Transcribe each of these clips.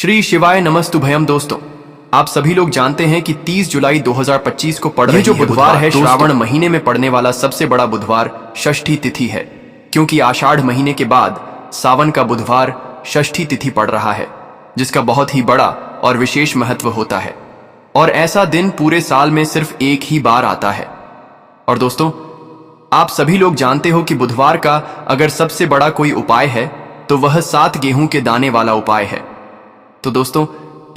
श्री शिवाय नमस्तुभयम। दोस्तों, आप सभी लोग जानते हैं कि 30 जुलाई 2025 को पड़ रही जो बुधवार है, श्रावण महीने में पड़ने वाला सबसे बड़ा बुधवार षष्ठी तिथि है। क्योंकि आषाढ़ महीने के बाद सावन का बुधवार षष्ठी तिथि पड़ रहा है, जिसका बहुत ही बड़ा और विशेष महत्व होता है। और ऐसा दिन पूरे साल में सिर्फ एक ही बार आता है। और दोस्तों, आप सभी लोग जानते हो कि बुधवार का अगर सबसे बड़ा कोई उपाय है तो वह 7 गेहूं के दाने वाला उपाय है। तो दोस्तों,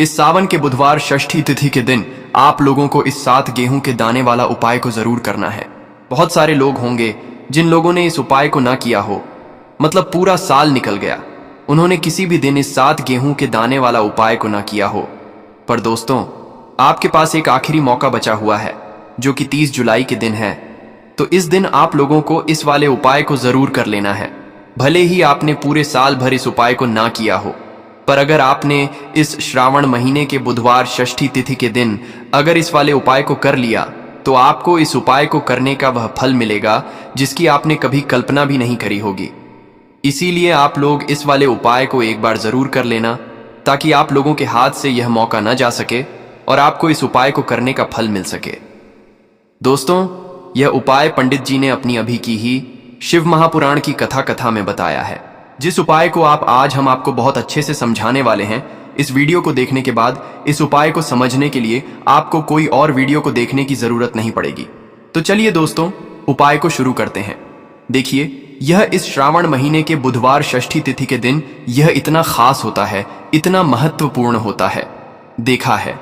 इस सावन के बुधवार षष्ठी तिथि के दिन आप लोगों को इस 7 गेहूं के दाने वाला उपाय को जरूर करना है। बहुत सारे लोग होंगे जिन लोगों ने इस उपाय को ना किया हो, मतलब पूरा साल निकल गया, उन्होंने किसी भी दिन इस 7 गेहूं के दाने वाला उपाय को ना किया हो। पर दोस्तों, आपके पास एक आखिरी मौका बचा हुआ है, जो कि 30 जुलाई के दिन है। तो इस दिन आप लोगों को इस वाले उपाय को जरूर कर लेना है। भले ही आपने पूरे साल भर इस उपाय को ना किया हो, पर अगर आपने इस श्रावण महीने के बुधवार षष्ठी तिथि के दिन अगर इस वाले उपाय को कर लिया, तो आपको इस उपाय को करने का वह फल मिलेगा जिसकी आपने कभी कल्पना भी नहीं करी होगी। इसीलिए आप लोग इस वाले उपाय को एक बार जरूर कर लेना, ताकि आप लोगों के हाथ से यह मौका न जा सके और आपको इस उपाय को करने का फल मिल सके। दोस्तों, यह उपाय पंडित जी ने अपनी अभी की ही शिव महापुराण की कथा में बताया है, जिस उपाय को आज हम आपको बहुत अच्छे से समझाने वाले हैं। इस वीडियो को देखने के बाद इस उपाय को समझने के लिए आपको कोई और वीडियो को देखने की जरूरत नहीं पड़ेगी। तो चलिए दोस्तों, उपाय को शुरू करते हैं। देखिए, यह इस श्रावण महीने के बुधवार षष्ठी तिथि के दिन यह इतना खास होता है, इतना महत्वपूर्ण होता है। देखा है,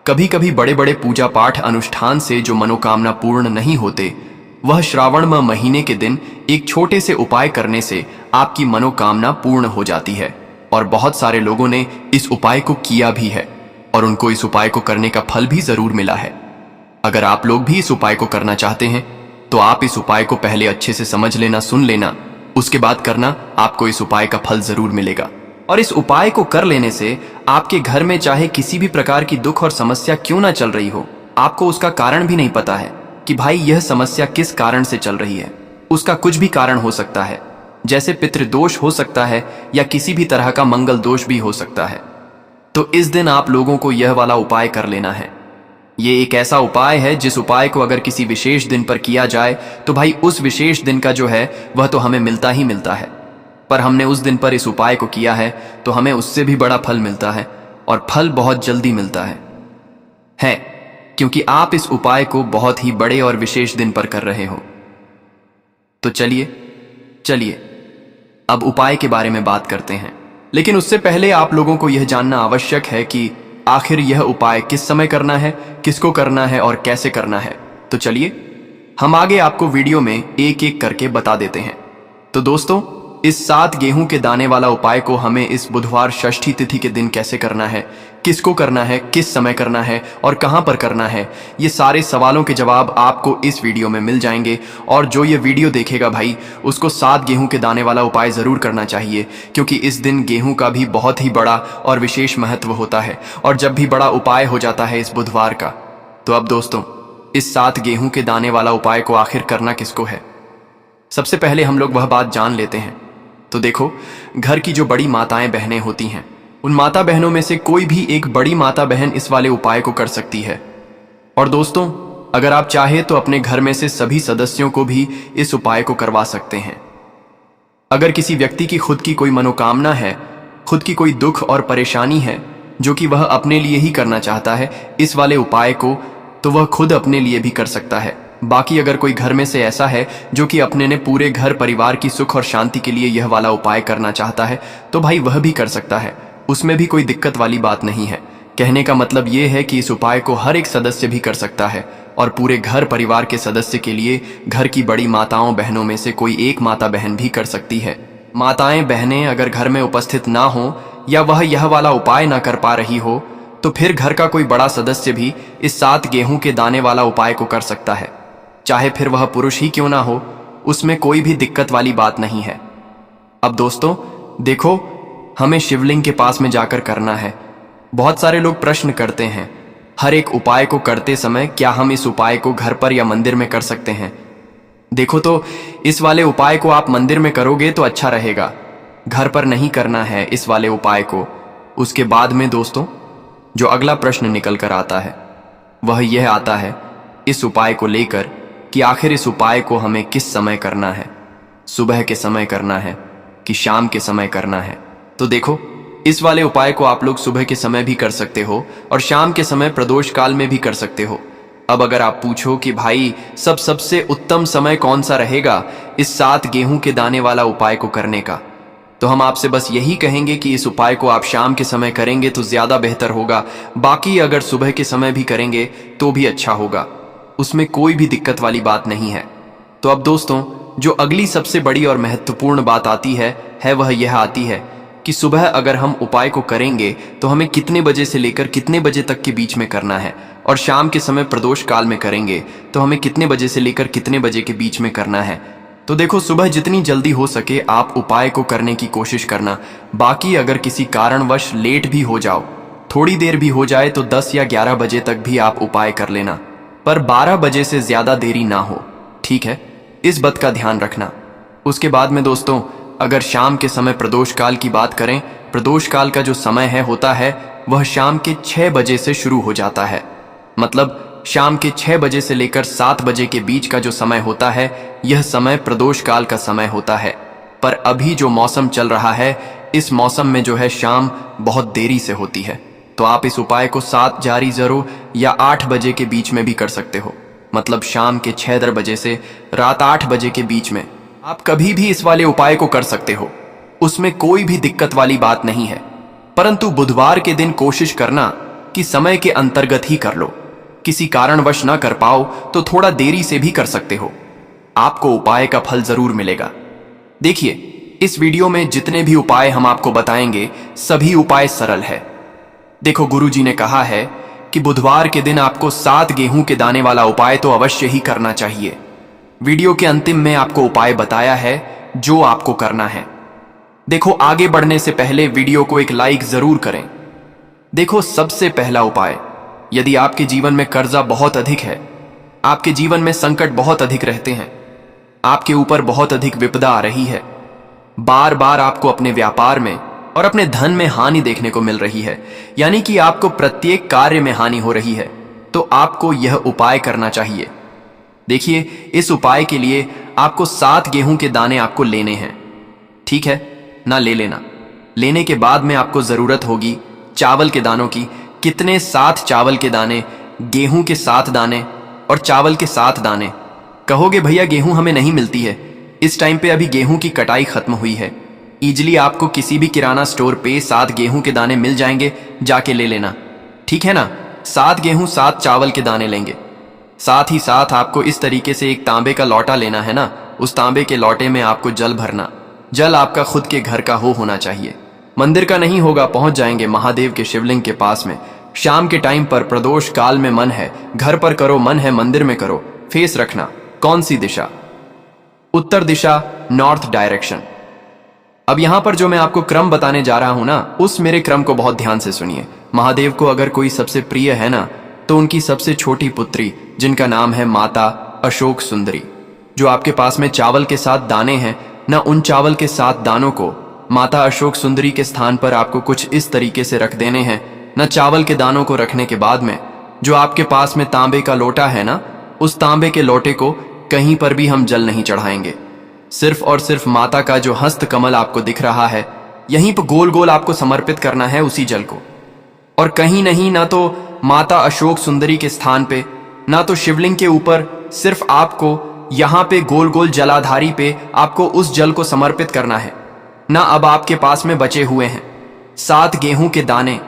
कभी कभी बड़े बड़े पूजा पाठ अनुष्ठान से जो मनोकामना पूर्ण नहीं होते, वह श्रावण महीने के दिन एक छोटे से उपाय करने से आपकी मनोकामना पूर्ण हो जाती है। और बहुत सारे लोगों ने इस उपाय को किया भी है और उनको इस उपाय को करने का फल भी जरूर मिला है। अगर आप लोग भी इस उपाय को करना चाहते हैं तो आप इस उपाय को पहले अच्छे से समझ लेना, सुन लेना, उसके बाद करना। आपको इस उपाय का फल जरूर मिलेगा। और इस उपाय को कर लेने से आपके घर में चाहे किसी भी प्रकार की दुख और समस्या क्यों ना चल रही हो, आपको उसका कारण भी नहीं पता है कि भाई यह समस्या किस कारण से चल रही है। उसका कुछ भी कारण हो सकता है, जैसे पितृदोष हो सकता है या किसी भी तरह का मंगल दोष भी हो सकता है। तो इस दिन आप लोगों को यह वाला उपाय कर लेना है। ये एक ऐसा उपाय है जिस उपाय को अगर किसी विशेष दिन पर किया जाए तो भाई उस विशेष दिन का जो है वह तो हमें मिलता ही मिलता है। पर हमने उस दिन पर इस उपाय को किया है तो हमें उससे भी बड़ा फल मिलता है, और फल बहुत जल्दी मिलता है क्योंकि आप इस उपाय को बहुत ही बड़े और विशेष दिन पर कर रहे हो। तो चलिए अब उपाय के बारे में बात करते हैं। लेकिन उससे पहले आप लोगों को यह जानना आवश्यक है कि आखिर यह उपाय किस समय करना है, किसको करना है और कैसे करना है। तो चलिए हम आगे आपको वीडियो में एक एक करके बता देते हैं। तो दोस्तों, इस 7 गेहूं के दाने वाला उपाय को हमें इस बुधवार षष्ठी तिथि के दिन कैसे करना है, किसको करना है, किस समय करना है और कहां पर करना है, ये सारे सवालों के जवाब आपको इस वीडियो में मिल जाएंगे। और जो ये वीडियो देखेगा भाई, उसको 7 गेहूं के दाने वाला उपाय जरूर करना चाहिए, क्योंकि इस दिन गेहूं का भी बहुत ही बड़ा और विशेष महत्व होता है। और जब भी बड़ा उपाय हो जाता है इस बुधवार का, तो अब दोस्तों, इस 7 गेहूं के दाने वाला उपाय को आखिर करना किसको है, सबसे पहले हम लोग वह बात जान लेते हैं। तो देखो, घर की जो बड़ी माताएं बहनें होती हैं, उन माता बहनों में से कोई भी एक बड़ी माता बहन इस वाले उपाय को कर सकती है। और दोस्तों, अगर आप चाहे तो अपने घर में से सभी सदस्यों को भी इस उपाय को करवा सकते हैं। अगर किसी व्यक्ति की खुद की कोई मनोकामना है, खुद की कोई दुख और परेशानी है जो कि वह अपने लिए ही करना चाहता है इस वाले उपाय को, तो वह खुद अपने लिए भी कर सकता है। बाकी अगर कोई घर में से ऐसा है जो कि अपने ने पूरे घर परिवार की सुख और शांति के लिए यह वाला उपाय करना चाहता है, तो भाई वह भी कर सकता है। उसमें भी कोई दिक्कत वाली बात नहीं है। कहने का मतलब ये है कि इस उपाय को हर एक सदस्य भी कर सकता है, और पूरे घर परिवार के सदस्य के लिए घर की बड़ी माताओं बहनों में से कोई एक माता बहन भी कर सकती है। माताएं बहनें अगर घर में उपस्थित ना हो या वह यह वाला उपाय ना कर पा रही हो, तो फिर घर का कोई बड़ा सदस्य भी इस 7 गेहूं के दाने वाला उपाय को कर सकता है, चाहे फिर वह पुरुष ही क्यों ना हो। उसमें कोई भी दिक्कत वाली बात नहीं है। अब दोस्तों देखो, हमें शिवलिंग के पास में जाकर करना है। बहुत सारे लोग प्रश्न करते हैं, हर एक उपाय को करते समय क्या हम इस उपाय को घर पर या मंदिर में कर सकते हैं। देखो, तो इस वाले उपाय को आप मंदिर में करोगे तो अच्छा रहेगा। घर पर नहीं करना है इस वाले उपाय को। उसके बाद में दोस्तों जो अगला प्रश्न निकल कर आता है वह यह आता है इस उपाय को लेकर कि आखिर इस उपाय को हमें किस समय करना है, सुबह के समय करना है कि शाम के समय करना है। तो देखो, इस वाले उपाय को आप लोग सुबह के समय भी कर सकते हो और शाम के समय प्रदोष काल में भी कर सकते हो। अब अगर आप पूछो कि भाई सबसे उत्तम समय कौन सा रहेगा इस 7 गेहूं के दाने वाला उपाय को करने का, तो हम आपसे बस यही कहेंगे कि इस उपाय को आप शाम के समय करेंगे तो ज्यादा बेहतर होगा। बाकी अगर सुबह के समय भी करेंगे तो भी अच्छा होगा, उसमें कोई भी दिक्कत वाली बात नहीं है। तो अब दोस्तों जो अगली सबसे बड़ी और महत्वपूर्ण बात आती है वह यह आती है कि सुबह अगर हम उपाय को करेंगे तो हमें कितने बजे से लेकर कितने बजे तक के बीच में करना है, और शाम के समय प्रदोष काल में करेंगे तो हमें कितने बजे से लेकर कितने बजे के बीच में करना है। तो देखो, सुबह जितनी जल्दी हो सके आप उपाय को करने की कोशिश करना। बाकी अगर किसी कारणवश लेट भी हो जाओ, थोड़ी देर भी हो जाए, तो 10 या 11 बजे तक भी आप उपाय कर लेना, पर 12 बजे से ज्यादा देरी ना हो, ठीक है? इस बात का ध्यान रखना। उसके बाद में दोस्तों अगर शाम के समय प्रदोष काल की बात करें, प्रदोष काल का जो समय होता है वह शाम के 6 बजे से शुरू हो जाता है। मतलब शाम के 6 बजे से लेकर 7 बजे के बीच का जो समय होता है यह समय प्रदोष काल का समय होता है। पर अभी जो मौसम चल रहा है इस मौसम में जो है शाम बहुत देरी से होती है, तो आप इस उपाय को 7 जारी 0 या 8 बजे के बीच में भी कर सकते हो। मतलब शाम के 6 बजे से रात 8 बजे के बीच में आप कभी भी इस वाले उपाय को कर सकते हो, उसमें कोई भी दिक्कत वाली बात नहीं है। परंतु बुधवार के दिन कोशिश करना कि समय के अंतर्गत ही कर लो। किसी कारणवश ना कर पाओ तो थोड़ा देरी से भी कर सकते हो, आपको उपाय का फल जरूर मिलेगा। देखिए, इस वीडियो में जितने भी उपाय हम आपको बताएंगे सभी उपाय सरल है। देखो, गुरुजी ने कहा है कि बुधवार के दिन आपको 7 गेहूं के दाने वाला उपाय तो अवश्य ही करना चाहिए। वीडियो के अंतिम में आपको उपाय बताया है जो आपको करना है। देखो, आगे बढ़ने से पहले वीडियो को एक लाइक जरूर करें। देखो, सबसे पहला उपाय, यदि आपके जीवन में कर्जा बहुत अधिक है, आपके जीवन में संकट बहुत अधिक रहते हैं, आपके ऊपर बहुत अधिक विपदा आ रही है, बार बार आपको अपने व्यापार में और अपने धन में हानि देखने को मिल रही है, यानी कि आपको प्रत्येक कार्य में हानि हो रही है, तो आपको यह उपाय करना चाहिए। देखिए, इस उपाय के लिए आपको 7 गेहूं के दाने आपको लेने हैं, ठीक है ना? ले लेना। लेने के बाद में आपको जरूरत होगी चावल के दानों की। कितने? 7 चावल के दाने, गेहूं के 7 दाने और चावल के 7 दाने। कहोगे भैया गेहूं हमें नहीं मिलती है, इस टाइम पे अभी गेहूं की कटाई खत्म हुई है। इजीली आपको किसी भी किराना स्टोर पे 7 गेहूं के दाने मिल जाएंगे, जाके ले लेना, ठीक है ना? 7 गेहूं 7 चावल के दाने लेंगे। साथ ही साथ आपको इस तरीके से एक तांबे का लौटा लेना है ना, उस तांबे के लौटे में आपको जल भरना। जल आपका खुद के घर का होना चाहिए, मंदिर का नहीं होगा। पहुंच जाएंगे महादेव के शिवलिंग के पास में। शाम के टाइम पर प्रदोष काल में मन है घर पर करो, मन है मंदिर में करो। फेस रखना कौन सी दिशा? उत्तर दिशा, नॉर्थ डायरेक्शन। अब यहां पर जो मैं आपको क्रम बताने जा रहा हूं ना, उस मेरे क्रम को बहुत ध्यान से सुनिए। महादेव को अगर कोई सबसे प्रिय है ना, तो उनकी सबसे छोटी पुत्री जिनका नाम है माता अशोक सुंदरी, जो आपके पास में चावल के 7 दाने हैं ना, उन चावल के 7 दानों को माता अशोक सुंदरी के स्थान पर आपको कुछ इस तरीके से रख देने हैं ना। चावल के दानों को रखने के बाद में जो आपके पास में तांबे का लोटा है ना, उस तांबे के लोटे को कहीं पर भी हम जल नहीं चढ़ाएंगे। सिर्फ और सिर्फ माता का जो हस्त कमल आपको दिख रहा है, यहीं पर गोल गोल आपको समर्पित करना है उसी जल को। और कहीं नहीं, ना तो माता अशोक सुंदरी के स्थान पे, ना तो शिवलिंग के ऊपर, सिर्फ आपको यहां पे गोल गोल जलाधारी पे आपको उस जल को समर्पित करना है ना। अब आपके पास में बचे हुए हैं 7 गेहूं के दाने।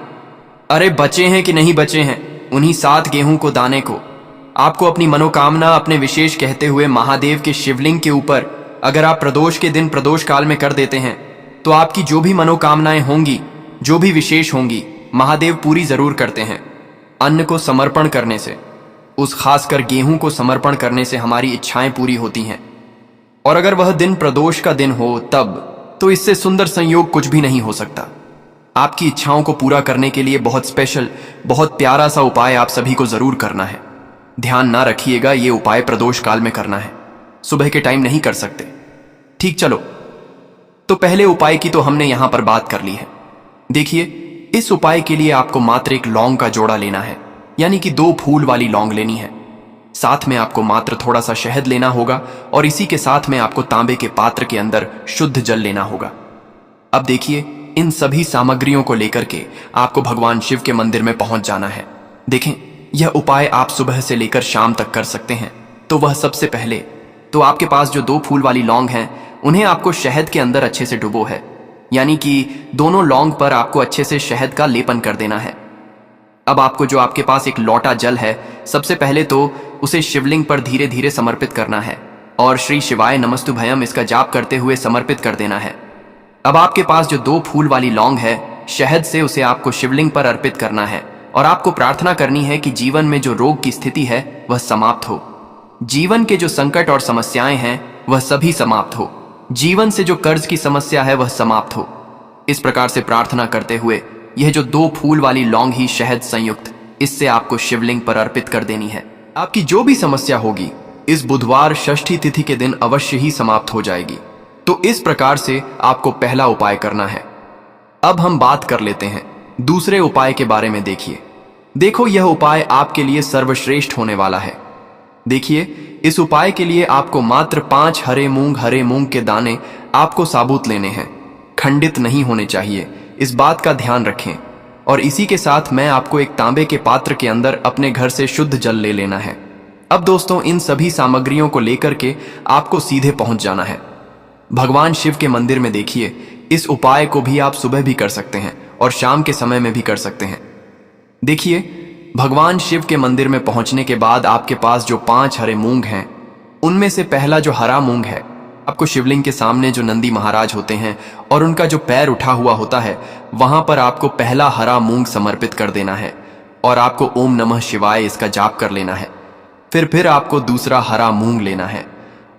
अरे बचे हैं कि नहीं बचे हैं, उन्हीं 7 गेहूं को दाने को आपको अपनी मनोकामना, अपने विशेष कहते हुए महादेव के शिवलिंग के ऊपर अगर आप प्रदोष के दिन प्रदोष काल में कर देते हैं, तो आपकी जो भी मनोकामनाएं होंगी, जो भी विशेष होंगी, महादेव पूरी जरूर करते हैं। अन्न को समर्पण करने से, उस खासकर गेहूं को समर्पण करने से हमारी इच्छाएं पूरी होती हैं। और अगर वह दिन प्रदोष का दिन हो तब तो इससे सुंदर संयोग कुछ भी नहीं हो सकता। आपकी इच्छाओं को पूरा करने के लिए बहुत स्पेशल, बहुत प्यारा सा उपाय आप सभी को जरूर करना है। ध्यान ना रखिएगा, ये उपाय प्रदोष काल में करना है, सुबह के टाइम नहीं कर सकते। ठीक, चलो तो पहले उपाय की तो हमने यहां पर बात कर ली है। देखिए, इस उपाय के लिए आपको मात्र एक लौंग का जोड़ा लेना है, यानी कि 2 फूल वाली लौंग लेनी है। साथ में आपको मात्र थोड़ा सा शहद लेना होगा और इसी के साथ में आपको तांबे के पात्र के अंदर शुद्ध जल लेना होगा। अब देखिए, इन सभी सामग्रियों को लेकर के आपको भगवान शिव के मंदिर में पहुंच जाना है। देखें, यह उपाय आप सुबह से लेकर शाम तक कर सकते हैं। तो वह सबसे पहले तो आपके पास जो 2 फूल वाली लौंग हैं, उन्हें आपको शहद के अंदर अच्छे से डुबो है, यानी कि दोनों लौंग पर आपको अच्छे से शहद का लेपन कर देना है। अब आपको जो आपके पास एक लोटा जल है, सबसे पहले तो उसे शिवलिंग पर धीरे धीरे समर्पित करना है और श्री शिवाय नमस्तुभयम इसका जाप करते हुए समर्पित कर देना है। अब आपके पास जो 2 फूल वाली लौंग है, शहद से उसे आपको शिवलिंग पर अर्पित करना है और आपको प्रार्थना करनी है कि जीवन में जो रोग की स्थिति है वह समाप्त हो, जीवन के जो संकट और समस्याएं हैं वह सभी समाप्त हो, जीवन से जो कर्ज की समस्या है वह समाप्त हो। इस प्रकार से प्रार्थना करते हुए यह जो 2 फूल वाली लौंग ही शहद संयुक्त, इससे आपको शिवलिंग पर अर्पित कर देनी है। आपकी जो भी समस्या होगी इस बुधवार षष्ठी तिथि के दिन अवश्य ही समाप्त हो जाएगी। तो इस प्रकार से आपको पहला उपाय करना है। अब हम बात कर लेते हैं दूसरे उपाय के बारे में। देखो, यह उपाय आपके लिए सर्वश्रेष्ठ होने वाला है। देखिए, इस उपाय के लिए आपको मात्र 5 हरे मूंग के दाने आपको साबुत लेने हैं, खंडित नहीं होने चाहिए, इस बात का ध्यान रखें। और इसी के साथ मैं आपको एक तांबे के पात्र के अंदर अपने घर से शुद्ध जल ले लेना है। अब दोस्तों, इन सभी सामग्रियों को लेकर के आपको सीधे पहुंच जाना है भगवान शिव के मंदिर में। देखिए, इस उपाय को भी आप सुबह भी कर सकते हैं और शाम के समय में भी कर सकते हैं। देखिए, भगवान शिव के मंदिर में पहुंचने के बाद आपके पास जो 5 हरे मूंग हैं, उनमें से पहला जो हरा मूंग है, आपको शिवलिंग के सामने जो नंदी महाराज होते हैं और उनका जो पैर उठा हुआ होता है, वहां पर आपको पहला हरा मूंग समर्पित कर देना है और आपको ओम नमः शिवाय इसका जाप कर लेना है। फिर आपको दूसरा हरा मूंग लेना है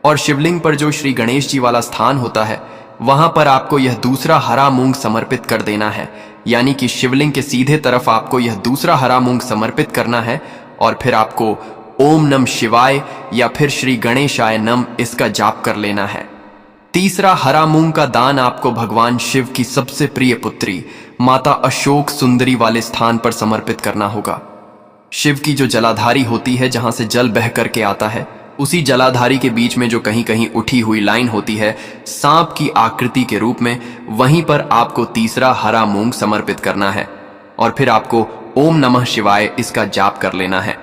और शिवलिंग पर जो श्री गणेश जी वाला स्थान होता है, वहां पर आपको यह दूसरा हरा मूंग समर्पित कर देना है, यानी कि शिवलिंग के सीधे तरफ आपको यह दूसरा हरा मूंग समर्पित करना है और फिर आपको ओम नम शिवाय या फिर श्री गणेशाय नम इसका जाप कर लेना है। तीसरा हरा मूंग का दान आपको भगवान शिव की सबसे प्रिय पुत्री माता अशोक सुंदरी वाले स्थान पर समर्पित करना होगा। शिव की जो जलाधारी होती है, जहां से जल बह करके आता है, उसी जलाधारी के बीच में जो कहीं कहीं उठी हुई लाइन होती है सांप की आकृति के रूप में, वहीं पर आपको तीसरा हरा मूंग समर्पित करना है और फिर आपको ओम नमः शिवाय इसका जाप कर लेना है।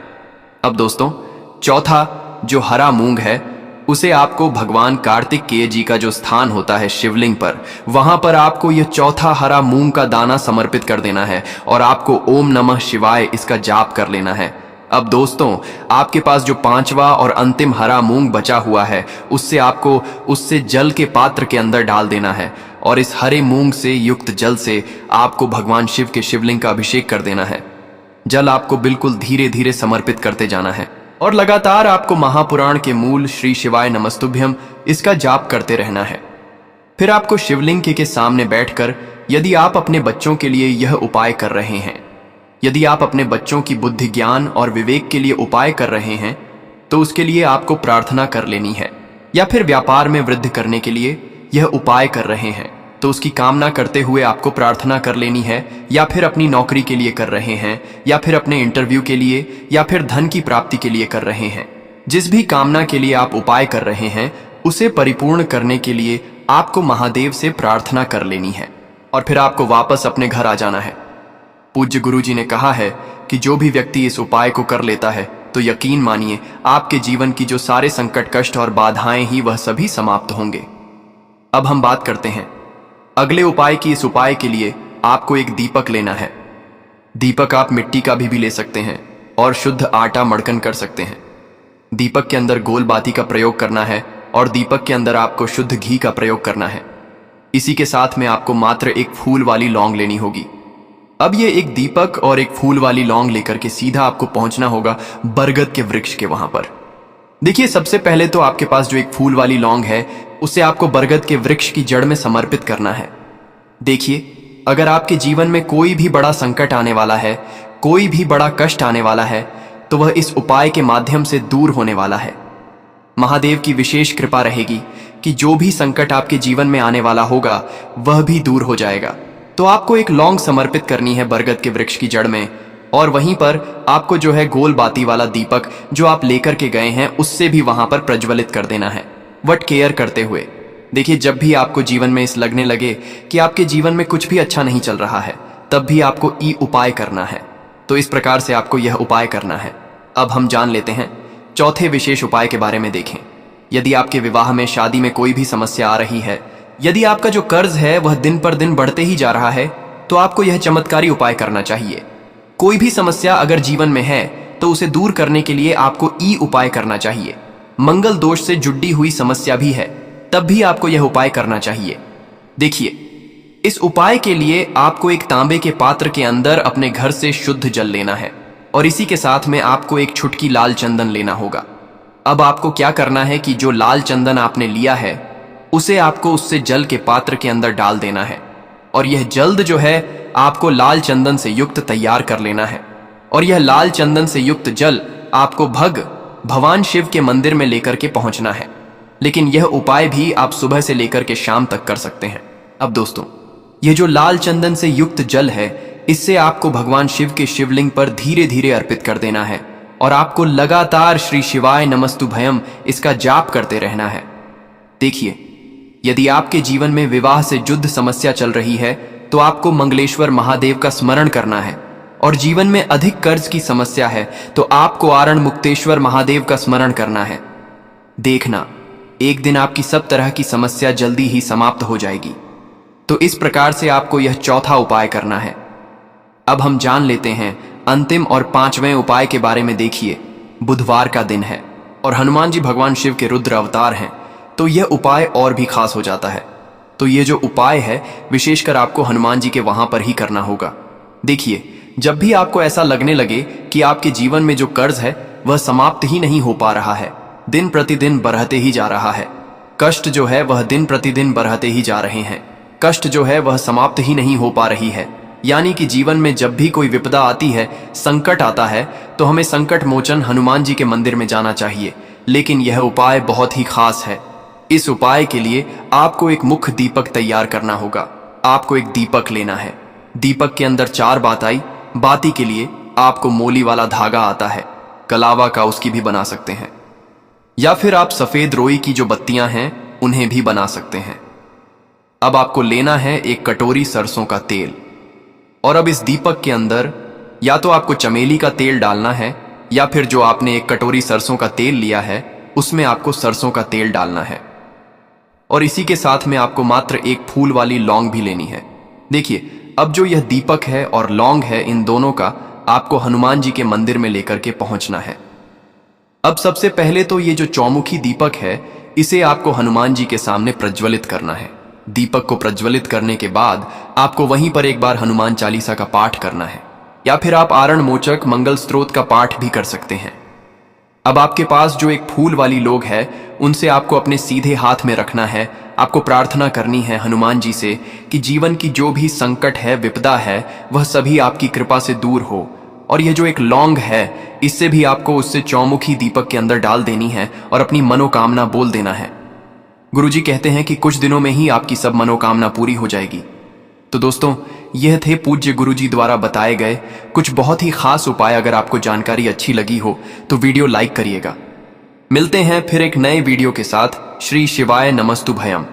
अब दोस्तों, चौथा जो हरा मूंग है, उसे आपको भगवान कार्तिकेय जी का जो स्थान होता है शिवलिंग पर, वहां पर आपको यह चौथा हरा मूंग का दाना समर्पित कर देना है और आपको ओम नमः शिवाय इसका जाप कर लेना है। अब दोस्तों, आपके पास जो 5वां और अंतिम हरा मूंग बचा हुआ है, उससे जल के पात्र के अंदर डाल देना है और इस हरे मूंग से युक्त जल से आपको भगवान शिव के शिवलिंग का अभिषेक कर देना है। जल आपको बिल्कुल धीरे धीरे समर्पित करते जाना है और लगातार आपको महापुराण के मूल श्री शिवाय नमस्तुभ्यम इसका जाप करते रहना है। फिर आपको शिवलिंग के सामने बैठकर, यदि आप अपने बच्चों के लिए यह उपाय कर रहे हैं, यदि आप अपने बच्चों की बुद्धि ज्ञान और विवेक के लिए उपाय कर रहे हैं, तो उसके लिए आपको प्रार्थना कर लेनी है। या फिर व्यापार में वृद्धि करने के लिए यह उपाय कर रहे हैं, तो उसकी कामना करते हुए आपको प्रार्थना कर लेनी है। या फिर अपनी नौकरी के लिए कर रहे हैं, या फिर अपने इंटरव्यू के लिए, या फिर धन की प्राप्ति के लिए कर रहे हैं, जिस भी कामना के लिए आप उपाय कर रहे हैं, उसे परिपूर्ण करने के लिए आपको महादेव से प्रार्थना कर लेनी है और फिर आपको वापस अपने घर आ जाना है। पूज्य गुरु जी ने कहा है कि जो भी व्यक्ति इस उपाय को कर लेता है, तो यकीन मानिए आपके जीवन की जो सारे संकट, कष्ट और बाधाएं ही वह सभी समाप्त होंगे। अब हम बात करते हैं अगले उपाय की। इस उपाय के लिए आपको एक दीपक लेना है। दीपक आप मिट्टी का भी ले सकते हैं और शुद्ध आटा मड़कन कर सकते हैं। दीपक के अंदर गोल बाती का प्रयोग करना है और दीपक के अंदर आपको शुद्ध घी का प्रयोग करना है। इसी के साथ में आपको मात्र एक फूल वाली लौंग लेनी होगी। अब ये एक दीपक और एक फूल वाली लौंग लेकर के सीधा आपको पहुंचना होगा बरगद के वृक्ष के वहां पर। देखिए, सबसे पहले तो आपके पास जो एक फूल वाली लौंग है, उसे आपको बरगद के वृक्ष की जड़ में समर्पित करना है। देखिए, अगर आपके जीवन में कोई भी बड़ा संकट आने वाला है, कोई भी बड़ा कष्ट आने वाला है, तो वह इस उपाय के माध्यम से दूर होने वाला है। महादेव की विशेष कृपा रहेगी कि जो भी संकट आपके जीवन में आने वाला होगा, वह भी दूर हो जाएगा। तो आपको एक लौंग समर्पित करनी है बरगद के वृक्ष की जड़ में, और वहीं पर आपको जो है गोल बाती वाला दीपक जो आप लेकर के गए हैं उससे भी वहां पर प्रज्वलित कर देना है, वट केयर करते हुए। देखिए, जब भी आपको जीवन में इस लगने लगे कि आपके जीवन में कुछ भी अच्छा नहीं चल रहा है, तब भी आपको ई उपाय करना है। तो इस प्रकार से आपको यह उपाय करना है। अब हम जान लेते हैं चौथे विशेष उपाय के बारे में। देखें, यदि आपके विवाह में, शादी में कोई भी समस्या आ रही है, यदि आपका जो कर्ज है वह दिन पर दिन बढ़ते ही जा रहा है, तो आपको यह चमत्कारी उपाय करना चाहिए। कोई भी समस्या अगर जीवन में है तो उसे दूर करने के लिए आपको ई उपाय करना चाहिए। मंगल दोष से जुड़ी हुई समस्या भी है, तब भी आपको यह उपाय करना चाहिए। देखिए, इस उपाय के लिए आपको एक तांबे के पात्र के अंदर अपने घर से शुद्ध जल लेना है, और इसी के साथ में आपको एक छुटकी लाल चंदन लेना होगा। अब आपको क्या करना है कि जो लाल चंदन आपने लिया है उसे आपको उससे जल के पात्र के अंदर डाल देना है, और यह जल्द जो है आपको लाल चंदन से युक्त तैयार कर लेना है। और यह लाल चंदन से युक्त जल आपको भगवान शिव के मंदिर में लेकर के पहुंचना है। लेकिन यह उपाय भी आप सुबह से लेकर के शाम तक कर सकते हैं। अब दोस्तों, यह जो लाल चंदन से युक्त जल है, इससे आपको भगवान शिव के शिवलिंग पर धीरे धीरे अर्पित कर देना है, और आपको लगातार श्री शिवाय नमस्तुभयम इसका जाप करते रहना है। देखिए, यदि आपके जीवन में विवाह से जुद्ध समस्या चल रही है तो आपको मंगलेश्वर महादेव का स्मरण करना है, और जीवन में अधिक कर्ज की समस्या है तो आपको आरण मुक्तेश्वर महादेव का स्मरण करना है। देखना, एक दिन आपकी सब तरह की समस्या जल्दी ही समाप्त हो जाएगी। तो इस प्रकार से आपको यह चौथा उपाय करना है। अब हम जान लेते हैं अंतिम और पांचवें उपाय के बारे में। देखिए, बुधवार का दिन है और हनुमान जी भगवान शिव के रुद्र अवतार हैं, तो यह उपाय और भी खास हो जाता है। तो ये जो उपाय है विशेषकर आपको हनुमान जी के वहां पर ही करना होगा। देखिए, जब भी आपको ऐसा लगने लगे कि आपके जीवन में जो कर्ज है वह समाप्त ही नहीं हो पा रहा है, दिन प्रतिदिन बढ़ते ही जा रहा है, कष्ट जो है वह दिन प्रतिदिन बढ़ते ही जा रहे हैं, कष्ट जो है वह समाप्त ही नहीं हो पा रही है, यानी कि जीवन में जब भी कोई विपदा आती है, संकट आता है, तो हमें संकट मोचन हनुमान जी के मंदिर में जाना चाहिए। लेकिन यह उपाय बहुत ही खास है। इस उपाय के लिए आपको एक मुख्य दीपक तैयार करना होगा। आपको एक दीपक लेना है। दीपक के अंदर 4 बाती के लिए आपको मोली वाला धागा आता है, कलावा का उसकी भी बना सकते हैं, या फिर आप सफेद रोई की जो बत्तियां हैं उन्हें भी बना सकते हैं। अब आपको लेना है एक कटोरी सरसों का तेल, और अब इस दीपक के अंदर या तो आपको चमेली का तेल डालना है, या फिर जो आपने एक कटोरी सरसों का तेल लिया है उसमें आपको सरसों का तेल डालना है, और इसी के साथ में आपको मात्र एक फूल वाली लौंग भी लेनी है। देखिए, अब जो यह दीपक है और लौंग है, इन दोनों का आपको हनुमान जी के मंदिर में लेकर के पहुंचना है। अब सबसे पहले तो ये जो चौमुखी दीपक है इसे आपको हनुमान जी के सामने प्रज्वलित करना है। दीपक को प्रज्वलित करने के बाद आपको वहीं पर एक बार हनुमान चालीसा का पाठ करना है, या फिर आप आरण मोचक मंगल स्त्रोत का पाठ भी कर सकते हैं। अब आपके पास जो एक फूल वाली लोग है उनसे आपको अपने सीधे हाथ में रखना है। आपको प्रार्थना करनी है हनुमान जी से कि जीवन की जो भी संकट है, विपदा है, वह सभी आपकी कृपा से दूर हो। और यह जो एक लौंग है इससे भी आपको उससे चौमुखी दीपक के अंदर डाल देनी है और अपनी मनोकामना बोल देना है। गुरुजी कहते हैं कि कुछ दिनों में ही आपकी सब मनोकामना पूरी हो जाएगी। तो दोस्तों, यह थे पूज्य गुरुजी द्वारा बताए गए कुछ बहुत ही खास उपाय। अगर आपको जानकारी अच्छी लगी हो तो वीडियो लाइक करिएगा। मिलते हैं फिर एक नए वीडियो के साथ। श्री शिवाय नमस्तुभयम।